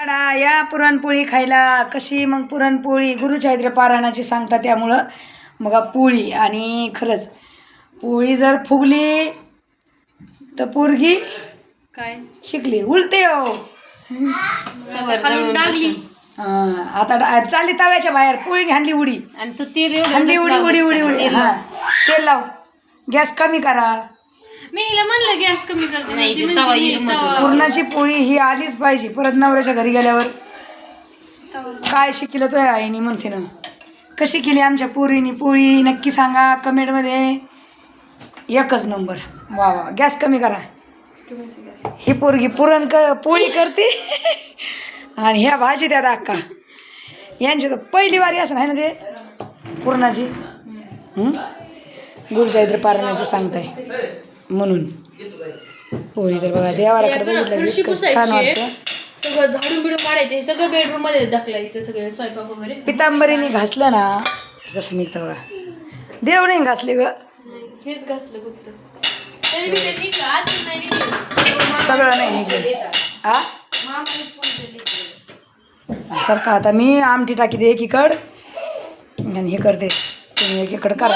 या पुरणपोळी खायला. कशी मग पुरणपोळी गुरुचैत्र पारायणाची सांगता, त्यामुळं मग पोळी. आणि खरंच पोळी जर फुगली तर पोरगी काय शिकली. उलटे हो. आता चालली तव्याच्या बाहेर पोळी हाणली उडी आणि तू तेल हाणली उडी उडी उडी उडी. हा तेल लाव. गॅस कमी करा. मी हिला म्हणलं गॅस कमी करते. पुरणाची पोळी ही आलीच पाहिजे. परत नवऱ्याच्या घरी गेल्यावर काय शिकलं तो आईनी म्हणते ना. कशी केली आमच्या पोरीनी पोळी नक्की सांगा कमेंटमध्ये. एकच नंबर. वा वा. गॅस कमी करा. ही पोरगी पोळी करते आणि ह्या भाजी त्या अक्का यांची तर पहिली वारी असं आहे ना ते पुरणाची. गुरुचैत्र पारायणाची सांगताय म्हणून पोळी. तर बघा देवाराकडे बघितलं छान वाटतं. सगळं झाडून बिडून काढायचे. सगळं बेडरूम मध्ये ढकलायचं सगळं स्वयंपाक वगैरे. पितांबरीने घासलं ना कसं निघतं बघा. देव नाही घासले ग. हेच घासलं फक्त. सगळं नाही निघले. सारखं आता मी आमटी टाकी दे एकीकड आणि हे करते तुम्ही एकीकडं करा.